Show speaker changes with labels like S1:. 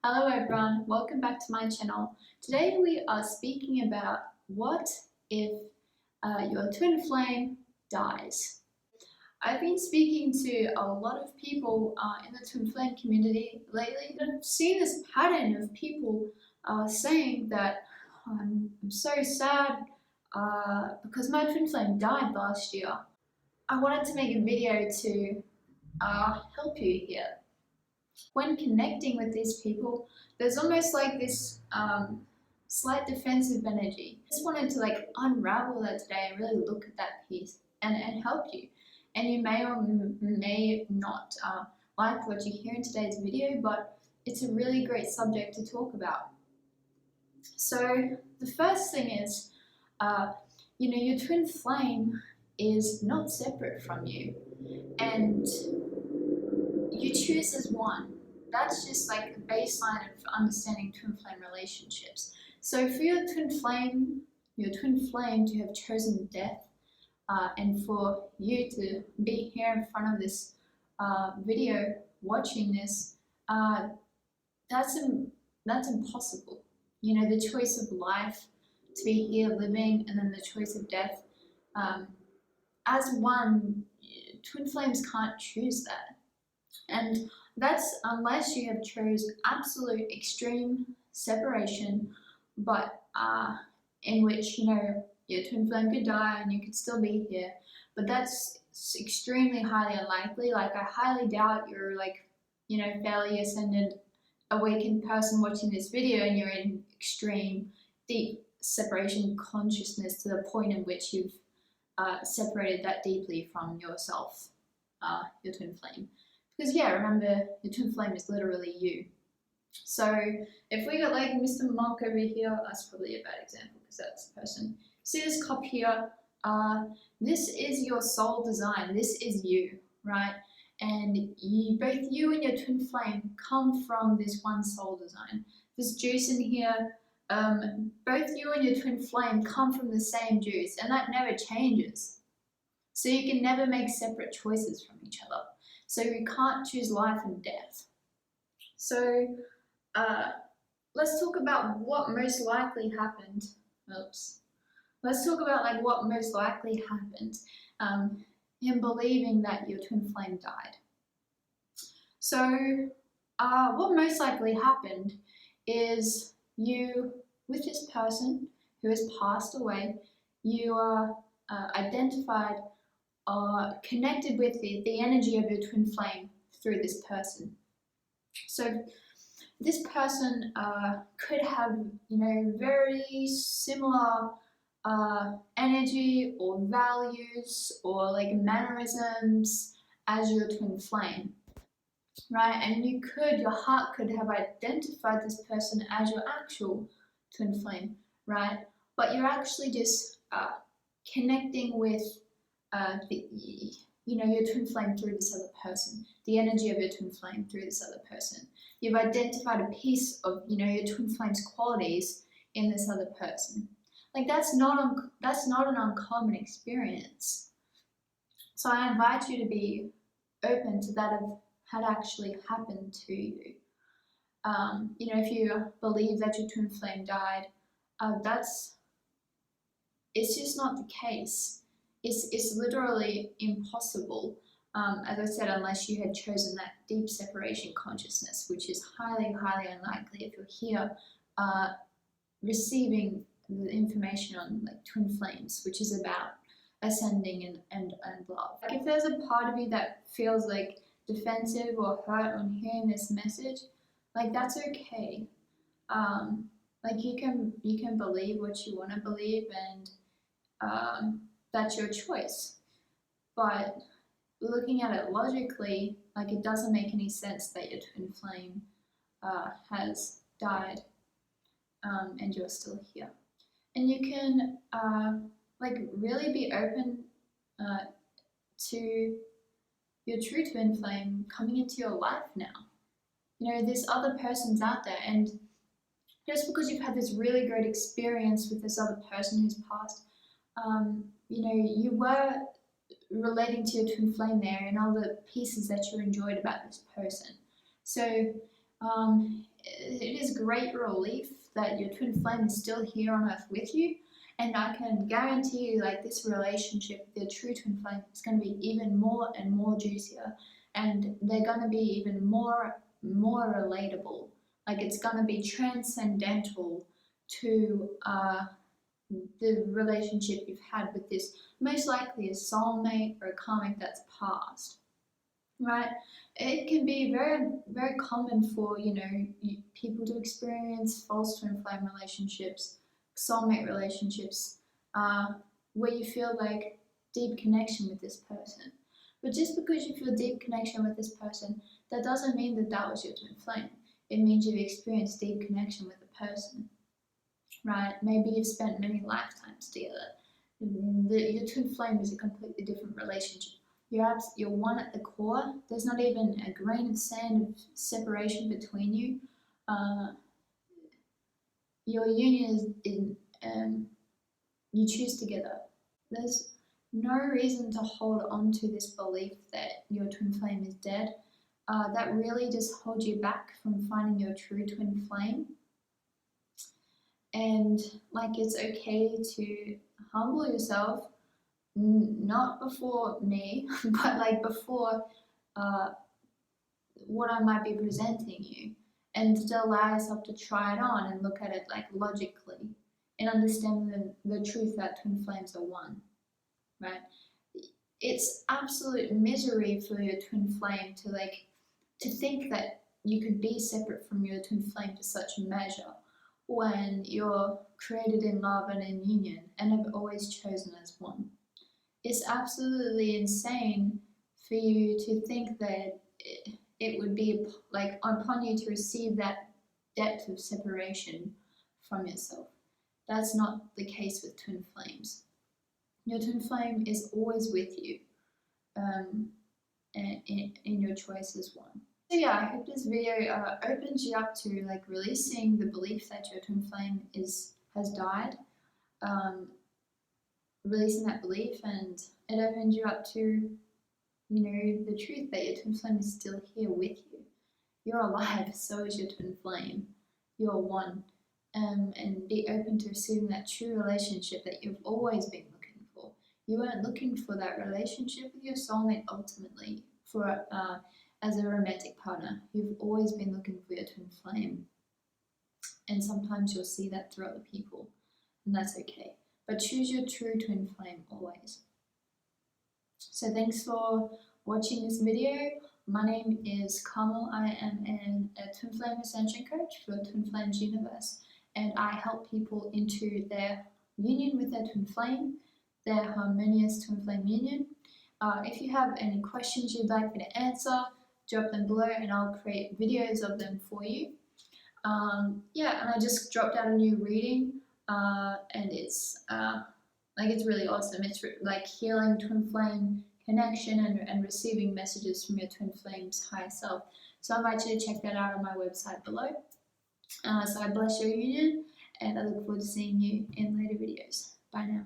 S1: Hello everyone, welcome back to my channel. Today we are speaking about what if your twin flame dies. I've been speaking to a lot of people in the twin flame community lately. I've seen this pattern of people saying that I'm so sad because my twin flame died last year. I wanted to make a video to help you here. When connecting with these people, there's almost like this slight defensive energy. I just wanted to unravel that today and really look at that piece and help you. And you may or may not like what you hear in today's video, but it's a really great subject to talk about. So the first thing is, your twin flame is not separate from you, and you choose as one. That's just like the baseline of understanding twin flame relationships. So for your twin flame to have chosen death, and for you to be here in front of this video watching this, that's impossible. The choice of life, to be here living, and then the choice of death. As one, twin flames can't choose that. And that's unless you have chose absolute extreme separation, but in which your twin flame could die and you could still be here. But that's extremely highly unlikely. Like, I highly doubt you're fairly ascended, awakened person watching this video and you're in extreme deep separation consciousness to the point in which you've separated that deeply from yourself, your twin flame. Because remember, your twin flame is literally you. So if we got like Mr. Monk over here, that's probably a bad example because that's the person. See this cup here? This is your soul design. This is you, right? And both you and your twin flame come from this one soul design. This juice in here, both you and your twin flame come from the same juice, and that never changes. So you can never make separate choices from each other. So you can't choose life and death. So let's talk about what most likely happened. Let's talk about what most likely happened in believing that your twin flame died. So what most likely happened is you, with this person who has passed away, you are identified connected with the energy of your twin flame through this person. So this person could have very similar energy or values or mannerisms as your twin flame, right? And your heart could have identified this person as your actual twin flame, right? But you're actually just connecting with your twin flame through this other person, the energy of your twin flame through this other person. You've identified a piece of your twin flame's qualities in this other person. That's not an uncommon experience. So I invite you to be open to that of had actually happened to you. If you believe that your twin flame died, it's just not the case. It's literally impossible, as I said, unless you had chosen that deep separation consciousness, which is highly, highly unlikely if you're here receiving the information on twin flames, which is about ascending and love. If there's a part of you that feels defensive or hurt on hearing this message, that's okay. You can believe what you want to believe, and that's your choice. But looking at it logically, it doesn't make any sense that your twin flame has died and you're still here. And you can really be open to your true twin flame coming into your life now. This other person's out there, and just because you've had this really great experience with this other person who's passed, you were relating to your twin flame there and all the pieces that you enjoyed about this person. So it is great relief that your twin flame is still here on earth with you. And I can guarantee you, like, this relationship with your true twin flame is going to be even more and more juicier, and they're going to be even more relatable. Like, it's going to be transcendental to the relationship you've had with this, most likely a soulmate or a karmic that's passed, right? It can be very, very common for, people to experience false twin flame relationships, soulmate relationships, where you feel like deep connection with this person. But just because you feel deep connection with this person, that doesn't mean that that was your twin flame. It means you've experienced deep connection with the person, right? Maybe you've spent many lifetimes together. Your twin flame is a completely different relationship. You're one at the core. There's not even a grain of sand of separation between you. Your union is you choose together. There's no reason to hold on to this belief that your twin flame is dead. That really just holds you back from finding your true twin flame. And like, it's okay to humble yourself, not before me, but like before what I might be presenting you, and to allow yourself to try it on and look at it like logically and understand the truth that twin flames are one, right? It's absolute misery for your twin flame to think that you could be separate from your twin flame to such a measure when you're created in love and in union and have always chosen as one. It's absolutely insane for you to think that it would be like upon you to receive that depth of separation from yourself. That's not the case with twin flames. Your twin flame is always with you in your choice as one. So yeah, I hope this video opens you up to like releasing the belief that your twin flame has died, releasing that belief, and it opens you up to the truth that your twin flame is still here with you. You're alive, so is your twin flame. You're one. And be open to receiving that true relationship that you've always been looking for. You weren't looking for that relationship with your soulmate ultimately as a romantic partner. You've always been looking for your twin flame. And sometimes you'll see that through other people, and that's okay. But choose your true twin flame always. So thanks for watching this video. My name is Carmel. I am a twin flame ascension coach for Twin Flames Universe, and I help people into their union with their twin flame, their harmonious twin flame union. If you have any questions you'd like me to answer, drop them below and I'll create videos of them for you. Yeah, and I just dropped out a new reading, and it's really awesome. It's like healing twin flame connection and receiving messages from your twin flame's higher self. So I invite you to check that out on my website below. So I bless your union, and I look forward to seeing you in later videos. Bye now.